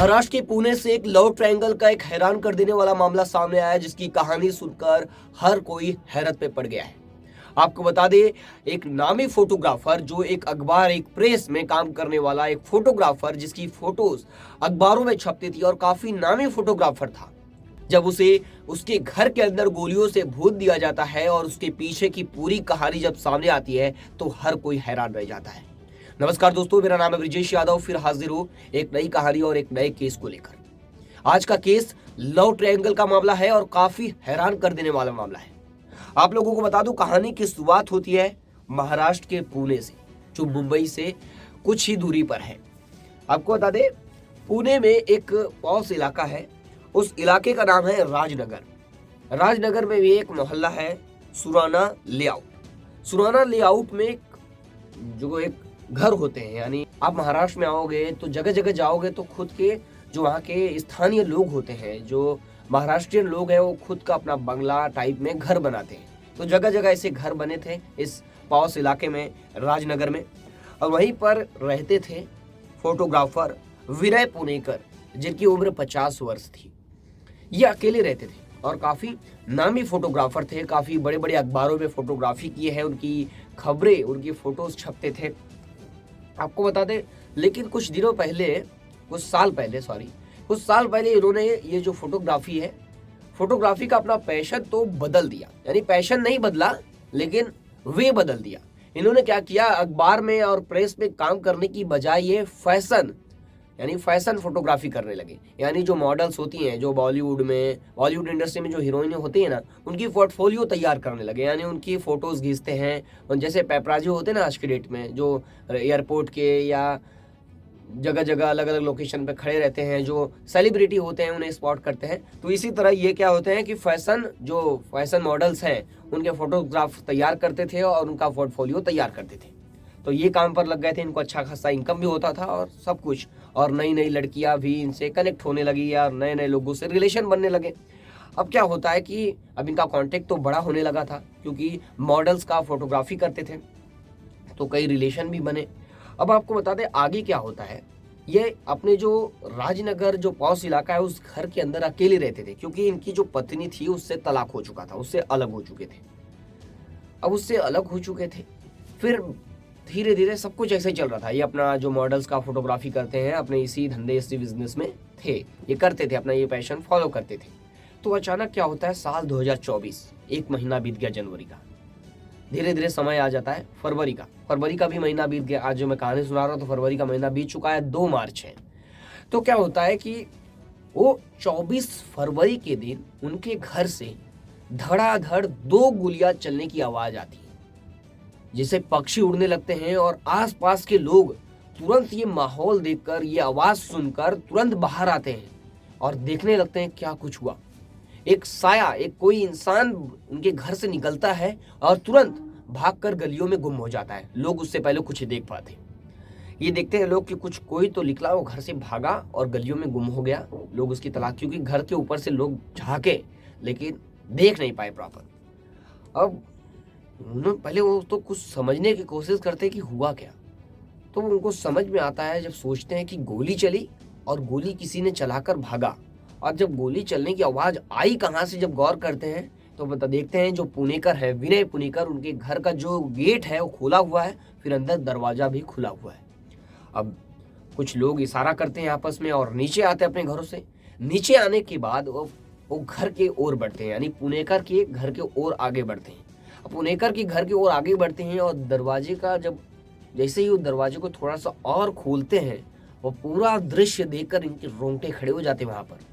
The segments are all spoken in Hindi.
महाराष्ट्र के पुणे से एक लव ट्रायंगल का एक हैरान कर देने वाला मामला सामने आया, जिसकी कहानी सुनकर हर कोई हैरत में पड़ गया है। आपको बता दें, एक नामी फोटोग्राफर, जो एक अखबार, एक प्रेस में काम करने वाला एक फोटोग्राफर, जिसकी फोटोज अखबारों में छपती थी और काफी नामी फोटोग्राफर था, जब उसे उसके घर के अंदर गोलियों से भूत दिया जाता है और उसके पीछे की पूरी कहानी जब सामने आती है तो हर कोई हैरान रह जाता है। नमस्कार दोस्तों, मेरा नाम है ब्रिजेश यादव। फिर हाजिर हूं एक नई कहानी और एक नए केस को लेकर। आज का केस लव ट्रायंगल का मामला है और काफी हैरान कर देने वाला मामला है। आप लोगों को बता दूं, कहानी की शुरुआत होती है महाराष्ट्र के पुणे से, जो मुंबई से कुछ ही दूरी पर है। आपको बता दें, पुणे में एक पॉश इलाका है। उस इलाके का नाम है राजनगर। राजनगर में भी एक मोहल्ला है, सुराना लेआउट। सुराना लेआउट में जो एक घर होते हैं, यानी आप महाराष्ट्र में आओगे तो जगह जगह जाओगे तो खुद के जो वहाँ के स्थानीय लोग होते हैं, जो महाराष्ट्रियन लोग हैं, वो खुद का अपना बंगला टाइप में घर बनाते हैं। तो जगह जगह ऐसे घर बने थे इस पॉश इलाके में, राजनगर में। और वहीं पर रहते थे फोटोग्राफर विनय पुणेकर, जिनकी उम्र 50 वर्ष थी। ये अकेले रहते थे और काफी नामी फोटोग्राफर थे। काफी बड़े बड़े अखबारों में फोटोग्राफी की है, उनकी खबरें, उनकी फोटोज छपते थे। आपको बता दें, लेकिन कुछ साल पहले इन्होंने ये जो फोटोग्राफी है, फोटोग्राफी का अपना पैशन तो बदल दिया। यानी पैशन नहीं बदला, लेकिन वे बदल दिया। इन्होंने क्या किया, अखबार में और प्रेस में काम करने की बजाय ये फैशन फोटोग्राफी करने लगे। यानी जो मॉडल्स होती हैं, जो बॉलीवुड इंडस्ट्री में जो हीरोइनें होती हैं ना, उनकी पोर्टफोलियो तैयार करने लगे। यानी उनकी फोटोज खींचते हैं। और जैसे पेपराजी होते हैं ना आज की डेट में, जो एयरपोर्ट के या जगह जगह अलग अलग लोकेशन पे खड़े रहते हैं, जो सेलिब्रिटी होते हैं, उन्हें स्पॉट करते हैं। तो इसी तरह ये क्या होते हैं कि फैशन मॉडल्स हैं, उनके फोटोग्राफ तैयार करते थे और उनका पोर्टफोलियो तैयार करते थे। तो ये काम पर लग गए थे। इनको अच्छा खासा इनकम भी होता था और सब कुछ। और नई नई लड़कियां भी इनसे कनेक्ट होने लगी या नए नए लोगों से रिलेशन बनने लगे। अब क्या होता है कि अब इनका कांटेक्ट तो बड़ा होने लगा था, क्योंकि मॉडल्स का फोटोग्राफी करते थे, तो कई रिलेशन भी बने। अब आपको बता दें आगे क्या होता है। ये अपने जो राजनगर, जो पॉश इलाका है, उस घर के अंदर अकेले रहते थे, क्योंकि इनकी जो पत्नी थी उससे तलाक हो चुका था, उससे अलग हो चुके थे। अब उससे अलग हो चुके थे, फिर धीरे धीरे सब कुछ ऐसे ही चल रहा था। ये अपना जो मॉडल्स का फोटोग्राफी करते हैं, अपने इसी धंधे, इसी बिजनेस में थे, ये करते थे, अपना ये पैशन फॉलो करते थे। तो अचानक क्या होता है, साल 2024, एक महीना बीत गया जनवरी का। धीरे धीरे समय आ जाता है फरवरी का भी महीना बीत गया। आज जो मैं कहानी सुना रहा हूँ तो फरवरी का महीना बीत चुका है, 2 मार्च है। तो क्या होता है कि वो 24 फरवरी के दिन उनके घर से धड़ाधड़ 2 गोलियां चलने की आवाज आती है, जिसे पक्षी उड़ने लगते हैं और आसपास के लोग तुरंत ये माहौल देखकर, ये आवाज सुनकर तुरंत बाहर आते हैं और देखने लगते हैं क्या कुछ हुआ। एक साया, एक कोई इंसान उनके घर से निकलता है और तुरंत भागकर गलियों में गुम हो जाता है। लोग उससे पहले कुछ देख पाते। ये देखते हैं लोग कि कोई तो निकला, वो घर से भागा और गलियों में गुम हो गया। लोग उसकी तलाश, क्योंकि घर के ऊपर से लोग झांके लेकिन देख नहीं पाए प्रॉपर। अब उन्होंने पहले वो तो कुछ समझने की कोशिश करते कि हुआ क्या। तो उनको समझ में आता है, जब सोचते हैं कि गोली चली और गोली किसी ने चलाकर भागा। और जब गोली चलने की आवाज आई कहाँ से, जब गौर करते हैं तो देखते हैं जो पुणेकर है, विनय पुणेकर, उनके घर का जो गेट है वो खोला हुआ है, फिर अंदर दरवाजा भी खुला हुआ है। अब कुछ लोग इशारा करते हैं आपस में और नीचे आते हैं अपने घरों से। नीचे आने के बाद वो घर के ओर बढ़ते हैं, यानी पुणेकर के घर के ओर आगे बढ़ते हैं। अब पुणेकर के घर की ओर आगे बढ़ते हैं और दरवाजे का जैसे ही वो दरवाजे को थोड़ा सा और खोलते हैं, वो पूरा दृश्य देखकर इनके रोंगटे खड़े हो जाते हैं। वहां पर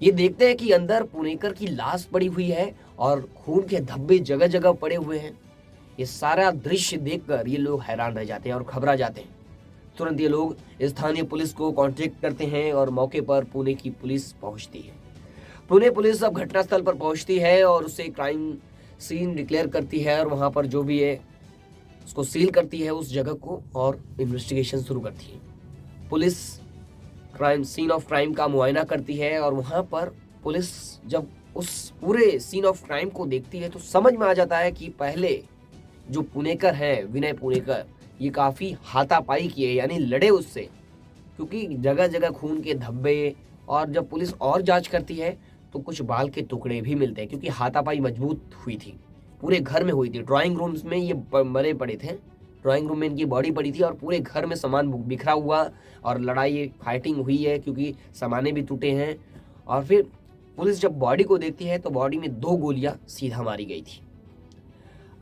ये देखते हैं कि अंदर पुणेकर की लाश पड़ी हुई है और खून के धब्बे जगह जगह पड़े हुए हैं। ये सारा दृश्य देखकर ये लोग हैरान रह जाते हैं और घबरा जाते हैं। तुरंत ये लोग स्थानीय पुलिस को कांटेक्ट करते हैं और मौके पर पुणे की पुलिस पहुंचती है। पुणे पुलिस अब घटनास्थल पर पहुंचती है और उसे क्राइम सीन डिक्लेयर करती है और वहां पर जो भी है उसको सील करती है, उस जगह को, और इन्वेस्टिगेशन शुरू करती है। पुलिस सीन ऑफ क्राइम का मुआयना करती है और वहां पर पुलिस जब उस पूरे सीन ऑफ क्राइम को देखती है तो समझ में आ जाता है कि पहले जो पुणेकर है, विनय पुणेकर, ये काफी हाथापाई किए, यानी लड़े उससे, क्योंकि जगह जगह खून के धब्बे, और जब पुलिस और जांच करती है तो कुछ बाल के टुकड़े भी मिलते हैं, क्योंकि हाथापाई मजबूत हुई थी, पूरे घर में हुई थी। ड्राइंग रूम्स में ये मरे पड़े थे, ड्राइंग रूम में इनकी बॉडी पड़ी थी और पूरे घर में सामान बिखरा हुआ और लड़ाई फाइटिंग हुई है, क्योंकि सामाने भी टूटे हैं। और फिर पुलिस जब बॉडी को देखती है तो बॉडी में 2 गोलियां सीधा मारी गई थी।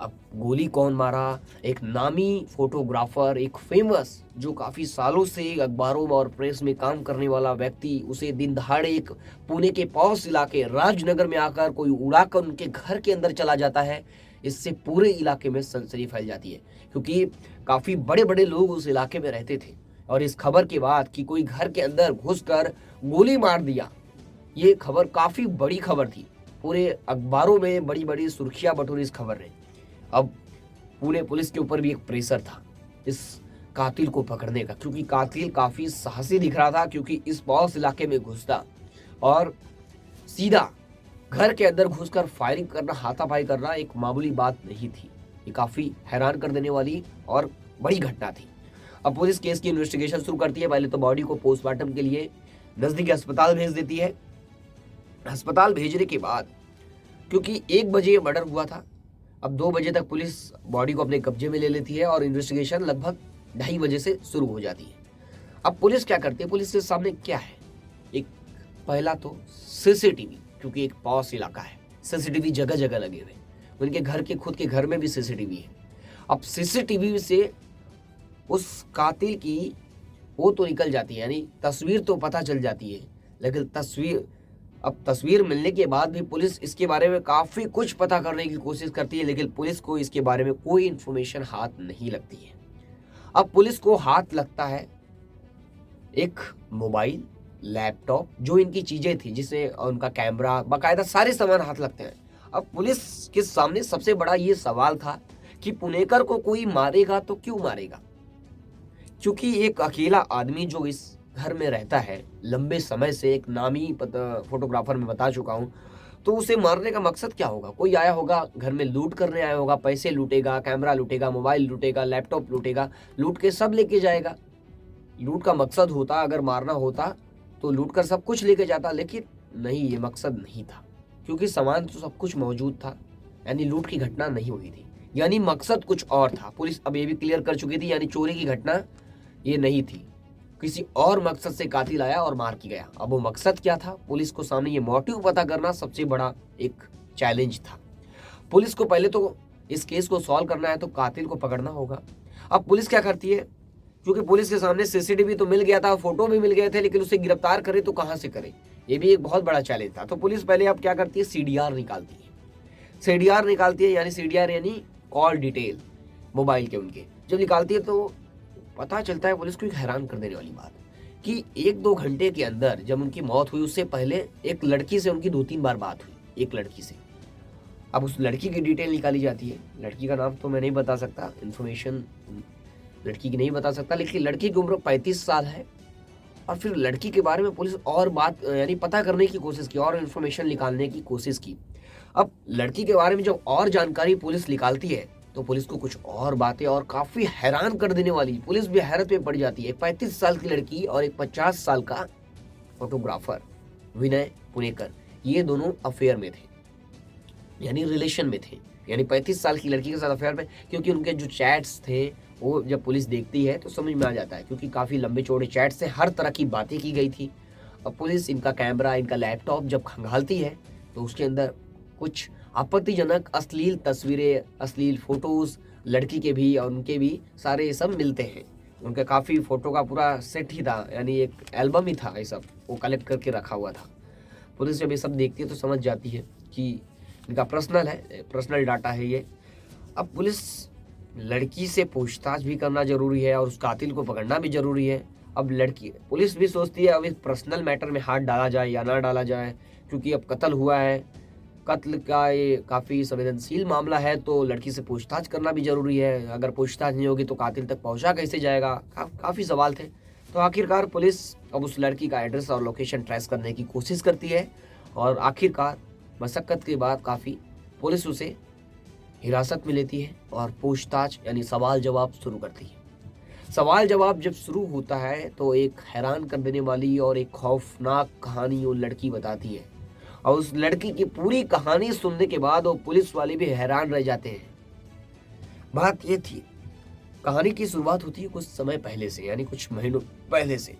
अब गोली कौन मारा? एक नामी फोटोग्राफर, एक फेमस, जो काफी सालों से अखबारों और प्रेस में काम करने वाला व्यक्ति, उसे दिन दहाड़े एक पुणे के पॉश इलाके राजनगर में आकर कोई उड़ाकर उनके घर के अंदर चला जाता है। इससे पूरे इलाके में सनसनी फैल जाती है, क्योंकि काफी बड़े बड़े लोग उस इलाके में रहते थे। और इस खबर के बाद कि कोई घर के अंदर घुसकर गोली मार दिया, ये खबर काफी बड़ी खबर थी। पूरे अखबारों में बड़ी बड़ी सुर्खियां बटोरी इस खबर ने। अब पुणे पुलिस के ऊपर भी एक प्रेशर था इस कातिल को पकड़ने का, क्योंकि कातिल काफी साहसी दिख रहा था, क्योंकि इस पॉश इलाके में घुसता और सीधा घर के अंदर घुसकर फायरिंग करना, हाथापाई करना एक मामूली बात नहीं थी। ये काफी हैरान कर देने वाली और बड़ी घटना थी। अब पुलिस केस की इन्वेस्टिगेशन शुरू करती है। पहले तो बॉडी को पोस्टमार्टम के लिए नजदीकी अस्पताल भेज देती है। अस्पताल भेजने के बाद, क्योंकि 1 बजे मर्डर हुआ था, अब 2 बजे तक पुलिस बॉडी को अपने कब्जे में ले लेती है और इन्वेस्टिगेशन लगभग 2:30 बजे से शुरू हो जाती है। अब पुलिस क्या करती है? पुलिस के सामने क्या है? एक पहला तो सीसीटीवी, क्योंकि एक पॉश इलाका है, सीसीटीवी जगह जगह लगे हुए। उनके घर के खुद के घर में भी सीसीटीवी है। अब सीसीटीवी से उस कातिल की वो तो निकल जाती है, यानी तस्वीर तो पता चल जाती है, लेकिन तस्वीर मिलने के बाद भी पुलिस इसके बारे में काफी कुछ पता करने की कोशिश करती है, लेकिन पुलिस को इसके बारे में कोई इंफॉर्मेशन हाथ नहीं लगती है। अब पुलिस को हाथ लगता है एक मोबाइल, लैपटॉप, जो इनकी चीजें थी, जिसे उनका कैमरा, बाकायदा सारे सामान हाथ लगते हैं। अब पुलिस के सामने सबसे बड़ा ये सवाल था कि पुणेकर को कोई मारेगा तो क्यों मारेगा? क्योंकि एक अकेला आदमी जो इस घर में रहता है लंबे समय से, एक नामी फोटोग्राफर मैं बता चुका हूं, तो उसे मारने का मकसद क्या होगा? कोई आया होगा घर में, लूट करने आया होगा, पैसे लूटेगा, कैमरा लूटेगा, मोबाइल लूटेगा, लैपटॉप लूटेगा, लूट के सब लेके जाएगा। लूट का मकसद होता, अगर मारना होता तो लूट कर सब कुछ लेके जाता, लेकिन नहीं, ये मकसद नहीं था, क्योंकि सामान तो सब कुछ मौजूद था, यानी लूट की घटना नहीं हुई थी, यानी मकसद कुछ और था। पुलिस अब ये भी क्लियर कर चुकी थी, यानी चोरी की घटना ये नहीं थी, किसी और मकसद से कातिल आया और मार के गया। अब वो मकसद क्या था? पुलिस को सामने ये मोटिव पता करना सबसे बड़ा एक चैलेंज था। पुलिस को पहले तो इस केस को सॉल्व करना है, तो कातिल को पकड़ना होगा। अब पुलिस क्या करती है? क्योंकि पुलिस के सामने सीसीटीवी तो मिल गया था, फोटो भी मिल गए थे, लेकिन उसे गिरफ्तार करे तो कहां से करे, ये भी एक बहुत बड़ा चैलेंज था। तो पुलिस पहले अब क्या करती है? सीडीआर निकालती है। सीडीआर निकालती है, यानी सीडीआर यानी कॉल डिटेल मोबाइल के उनके, जब निकालती है तो पता चलता है पुलिस को एक हैरान कर देने वाली बात, कि 1-2 घंटे के अंदर जब उनकी मौत हुई, उससे पहले एक लड़की से उनकी 2-3 बार बात हुई, एक लड़की से। अब उस लड़की की डिटेल निकाली जाती है। लड़की का नाम तो मैं नहीं बता सकता, इन्फॉर्मेशन लड़की की नहीं बता सकता, लेकिन लड़की की उम्र 35 साल है। और फिर लड़की के बारे में पुलिस और बात, यानी पता करने की कोशिश की और इन्फॉर्मेशन निकालने की कोशिश की। अब लड़की के बारे में जब और जानकारी पुलिस निकालती है, तो पुलिस को कुछ और बातें और काफी हैरान कर देने वाली, पुलिस भी हैरत में पड़ जाती है। 35 साल की लड़की और एक 50 साल का फोटोग्राफर विनय पुणेकर, ये दोनों अफेयर में थे, यानी रिलेशन में थे, यानी 35 साल की लड़की के साथ अफेयर में, क्योंकि उनके जो चैट्स थे वो जब पुलिस देखती है तो समझ में आ जाता है, क्योंकि काफी लंबे चौड़े चैट से हर तरह की बातें की गई थी। अब पुलिस इनका कैमरा, इनका लैपटॉप जब खंगालती है तो उसके अंदर कुछ आपत्तिजनक अश्लील तस्वीरें, अश्लील फोटोज लड़की के भी और उनके भी सारे सब मिलते हैं। उनका काफ़ी फोटो का पूरा सेट ही था, यानी एक एल्बम ही था, ये सब वो कलेक्ट करके रखा हुआ था। पुलिस जब ये सब देखती है तो समझ जाती है कि इनका पर्सनल है, पर्सनल डाटा है ये। अब पुलिस लड़की से पूछताछ भी करना जरूरी है और उस कातिल को पकड़ना भी जरूरी है। अब लड़की, पुलिस भी सोचती है अब इस पर्सनल मैटर में हाथ डाला जाए या ना डाला जाए, क्योंकि अब कत्ल हुआ है, कत्ल का ये काफ़ी संवेदनशील मामला है, तो लड़की से पूछताछ करना भी जरूरी है। अगर पूछताछ नहीं होगी तो कातिल तक पहुंचा कैसे जाएगा? काफ़ी सवाल थे। तो आखिरकार पुलिस अब उस लड़की का एड्रेस और लोकेशन ट्रेस करने की कोशिश करती है और आखिरकार मशक्क़त के बाद काफ़ी पुलिस उसे हिरासत में लेती है और पूछताछ यानी सवाल जवाब शुरू करती है। सवाल जवाब जब शुरू होता है तो एक हैरान कर देने वाली और एक खौफनाक कहानी वो लड़की बताती है, और उस लड़की की पूरी कहानी सुनने के बाद वो पुलिस वाले भी हैरान रह जाते हैं। बात ये थी, कहानी की शुरुआत होती है कुछ समय पहले से, यानी कुछ महीनों पहले से।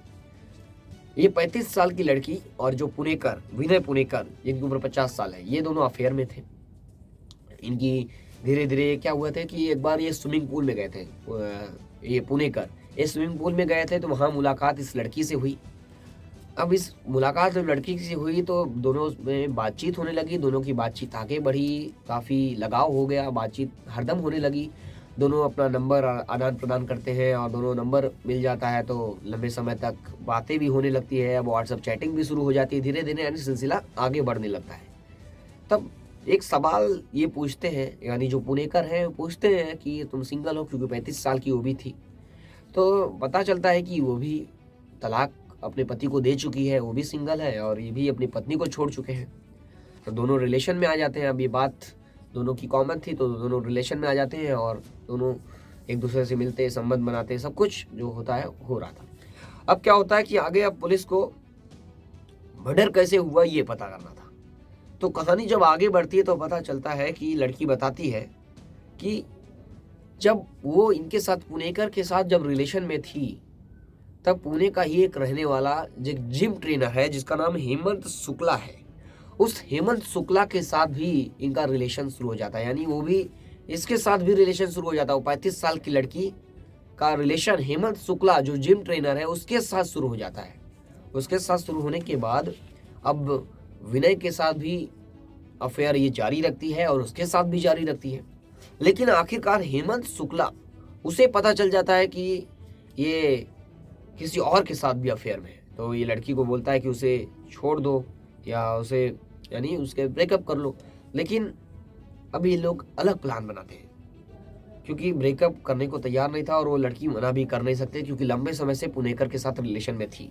ये 35 साल की लड़की और जो पुणेकर, विनय पुणेकर, जिनकी उम्र 50 साल है, ये दोनों अफेयर में थे। इनकी धीरे धीरे क्या हुआ था कि एक बार ये स्विमिंग पूल में गए थे, ये पुणेकर ये स्विमिंग पूल में गए थे, तो वहाँ मुलाकात इस लड़की से हुई। अब इस मुलाकात जब लड़की से हुई तो दोनों में बातचीत होने लगी, दोनों की बातचीत आगे बढ़ी, काफ़ी लगाव हो गया, बातचीत हरदम होने लगी। दोनों अपना नंबर आदान प्रदान करते हैं और दोनों नंबर मिल जाता है तो लंबे समय तक बातें भी होने लगती है। अब व्हाट्सएप चैटिंग भी शुरू हो जाती है, धीरे धीरे यानी सिलसिला आगे बढ़ने लगता है। तब एक सवाल ये पूछते हैं, यानी जो पुणेकर हैं पूछते हैं कि तुम सिंगल हो, क्योंकि 35 साल की वो भी थी। तो पता चलता है कि वो भी तलाक अपने पति को दे चुकी है, वो भी सिंगल है, और ये भी अपनी पत्नी को छोड़ चुके हैं। तो दोनों रिलेशन में आ जाते हैं। अब ये बात दोनों की कॉमन थी तो दोनों रिलेशन में आ जाते हैं और दोनों एक दूसरे से मिलते, संबंध बनाते, सब कुछ जो होता है हो रहा था। अब क्या होता है कि आगे अब पुलिस को मर्डर कैसे हुआ ये पता करना था। तो कहानी जब आगे बढ़ती है तो पता चलता है कि लड़की बताती है कि जब वो इनके साथ, पुणेकर के साथ जब रिलेशन में थी, तब पुणे का ही एक रहने वाला जो जिम ट्रेनर है जिसका नाम हेमंत शुक्ला है, उस हेमंत शुक्ला के साथ भी इनका रिलेशन शुरू हो जाता है। यानी वो भी, इसके साथ भी रिलेशन शुरू हो जाता है। वो 35 साल की लड़की का रिलेशन हेमंत शुक्ला जो जिम ट्रेनर है उसके साथ शुरू हो जाता है। उसके साथ शुरू होने के बाद अब विनय के साथ भी अफेयर ये जारी रखती है और उसके साथ भी जारी रखती है। लेकिन आखिरकार हेमंत शुक्ला, उसे पता चल जाता है कि ये किसी और के साथ भी अफेयर में है। तो ये लड़की को बोलता है कि उसे छोड़ दो या उसे, यानी उसके ब्रेकअप कर लो। लेकिन अब ये लोग अलग प्लान बनाते हैं, क्योंकि ब्रेकअप करने को तैयार नहीं था और वो लड़की मना भी कर नहीं सकते, क्योंकि लंबे समय से पुणेकर के साथ रिलेशन में थी।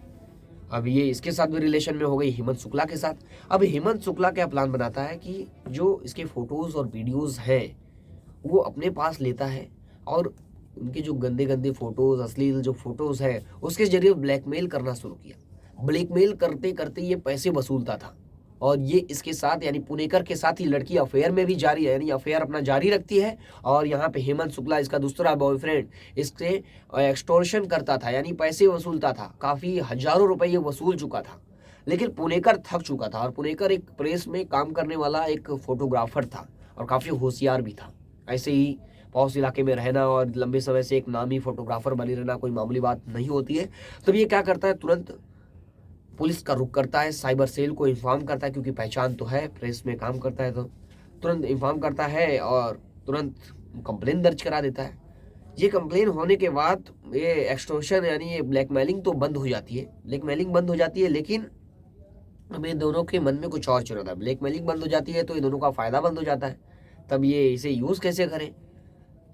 अब ये इसके साथ भी रिलेशन में हो गई, हेमंत शुक्ला के साथ। अब हेमंत शुक्ला क्या प्लान बनाता है कि जो इसके फोटोज और वीडियोज हैं वो अपने पास लेता है और उनके जो गंदे गंदे फोटोज, अश्लील जो फोटोज है, उसके जरिए ब्लैकमेल करना शुरू किया। ब्लैकमेल करते करते ये पैसे वसूलता था और ये इसके साथ, यानी पुणेकर के साथ ही लड़की अफेयर में भी जारी है, यानी अफेयर अपना जारी रखती है। और यहाँ पे हेमंत शुक्ला, इसका दूसरा बॉयफ्रेंड, इससे एक्सटॉर्शन करता था, यानी पैसे वसूलता था। काफ़ी हजारों रुपए ये वसूल चुका था। लेकिन पुणेकर थक चुका था, और पुणेकर एक प्रेस में काम करने वाला एक फोटोग्राफर था और काफ़ी होशियार भी था। ऐसे ही पौष इलाके में रहना और लंबे समय से एक नामी फोटोग्राफर बनी रहना कोई मामूली बात नहीं होती है। तो ये क्या करता है, तुरंत पुलिस का रुख करता है, साइबर सेल को इन्फॉर्म करता है, क्योंकि पहचान तो है, प्रेस में काम करता है, तो तुरंत इन्फॉर्म करता है और तुरंत कंप्लेन दर्ज करा देता है। ये कंप्लेन होने के बाद ये एक्सटॉर्शन, यानी ये ब्लैकमेलिंग तो बंद हो जाती है, ब्लैकमेलिंग बंद हो जाती है। लेकिन अब इन दोनों के मन में कुछ और चल रहा था। ब्लैकमेलिंग बंद हो जाती है तो इन दोनों का फायदा बंद हो जाता है। तब ये इसे यूज कैसे करें,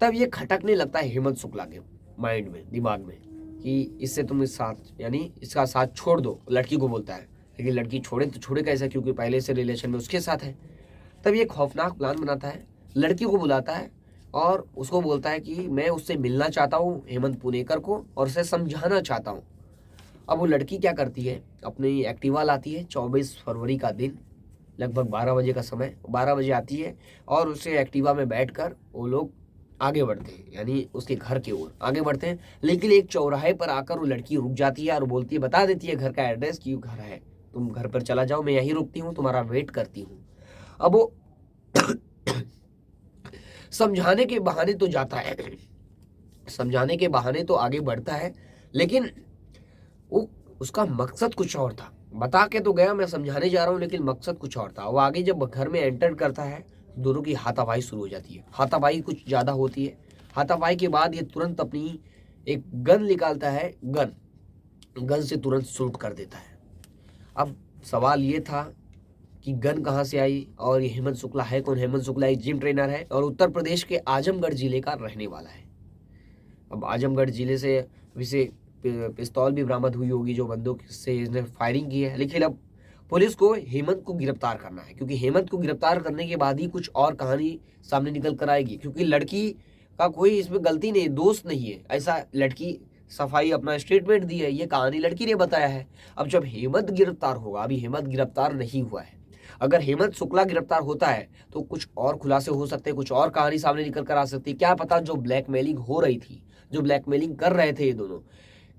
तब ये खटकने लगता है हेमंत शुक्ला के माइंड में, दिमाग में, कि इससे तुम इस साथ, यानी इसका साथ छोड़ दो, लड़की को बोलता है। लेकिन लड़की छोड़े तो छोड़े कैसे, क्योंकि पहले से रिलेशन में उसके साथ है। तब ये खौफनाक प्लान बनाता है, लड़की को बुलाता है और उसको बोलता है कि मैं उससे मिलना चाहता हूँ, हेमंत पुणेकर को, और उसे समझाना चाहता हूँ। अब वो लड़की क्या करती है, अपनी एक्टिवा लाती है। 24 फरवरी का दिन, लगभग 12 बजे का समय, 12 बजे आती है और उसे एक्टिवा में बैठकर वो लोग आगे बढ़ते हैं, यानी उसके घर की ओर आगे बढ़ते हैं। लेकिन एक चौराहे पर आकर वो लड़की रुक जाती है और बोलती है, बता देती है घर का एड्रेस कि घर है, तुम घर पर चला जाओ, मैं यहीं रुकती हूँ, तुम्हारा वेट करती हूँ। अब वो समझाने के बहाने तो जाता है, समझाने के बहाने तो आगे बढ़ता है, लेकिन वो, उसका मकसद कुछ और था। बता के तो गया मैं समझाने जा रहा हूँ, लेकिन मकसद कुछ और था। वो आगे जब घर में एंटर करता है, दोनों की हाथापाई शुरू हो जाती है। हाथापाई कुछ ज़्यादा होती है। हाथापाई के बाद ये तुरंत अपनी एक गन निकालता है, गन से तुरंत शूट कर देता है। अब सवाल ये था कि गन कहाँ से आई और ये हेमंत शुक्ला है कौन। हेमंत शुक्ला एक जिम ट्रेनर है और उत्तर प्रदेश के आजमगढ़ जिले का रहने वाला है। अब आजमगढ़ जिले से इसे पिस्तौल भी बरामद हुई होगी जो बंदूक से इसने फायरिंग की है। लेकिन अब पुलिस को हेमंत को गिरफ्तार करना है, क्योंकि हेमंत को गिरफ्तार करने के बाद ही कुछ और कहानी सामने निकल कर आएगी, क्योंकि लड़की का कोई इसमें गलती नहीं, दोस्त नहीं है, ऐसा लड़की सफाई अपना स्टेटमेंट दी है, ये कहानी लड़की ने बताया है। अब जब हेमंत गिरफ्तार होगा, अभी हेमंत गिरफ्तार नहीं हुआ है, अगर हेमंत शुक्ला गिरफ्तार होता है तो कुछ और खुलासे हो सकते हैं, कुछ और कहानी सामने निकल कर आ सकती है। क्या पता जो ब्लैकमेलिंग हो रही थी, जो ब्लैकमेलिंग कर रहे थे ये दोनों,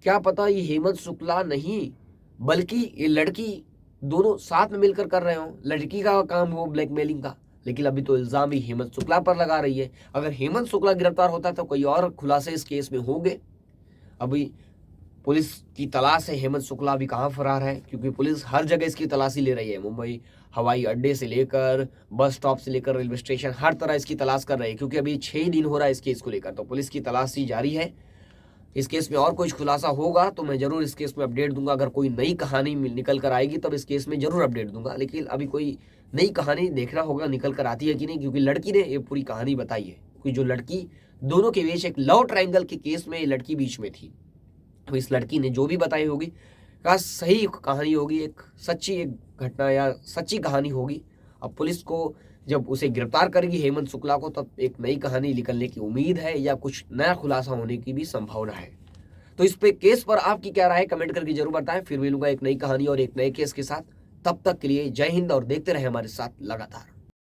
क्या पता ये हेमंत शुक्ला नहीं बल्कि ये लड़की दोनों साथ में मिलकर कर रहे हो, लड़की का काम हो ब्लैकमेलिंग का। लेकिन अभी तो इल्जाम ही हेमंत शुक्ला पर लगा रही है। अगर हेमंत शुक्ला गिरफ्तार होता है तो कोई और खुलासे इस केस में होंगे। अभी पुलिस की तलाश है, हेमंत शुक्ला अभी कहाँ फरार है, क्योंकि पुलिस हर जगह इसकी तलाशी ले रही है। मुंबई हवाई अड्डे से लेकर बस स्टॉप से लेकर रेलवे स्टेशन, हर तरह इसकी तलाश कर रही है, क्योंकि अभी 6 दिन हो रहा है इस केस को लेकर। तो पुलिस की तलाशी जारी है। इस केस में और कुछ खुलासा होगा तो मैं जरूर इस केस में अपडेट दूंगा। अगर कोई नई कहानी निकल कर आएगी तब इस केस में जरूर अपडेट दूंगा। लेकिन अभी कोई नई कहानी देखना होगा निकल कर आती है कि नहीं, क्योंकि लड़की ने ये पूरी कहानी बताई है। क्योंकि जो लड़की दोनों के बीच एक लव ट्रायंगल के केस में ये लड़की बीच में थी, तो इस लड़की ने जो भी बताई होगी का सही कहानी होगी, एक सच्ची एक घटना या सच्ची कहानी होगी। अब पुलिस को जब उसे गिरफ्तार करेगी हेमंत शुक्ला को, तब एक नई कहानी निकलने की उम्मीद है या कुछ नया खुलासा होने की भी संभावना है। तो इस पे केस पर आपकी क्या राय है कमेंट करके जरूर बताएं। फिर मिलूंगा एक नई कहानी और एक नए केस के साथ। तब तक के लिए जय हिंद और देखते रहे हमारे साथ लगातार।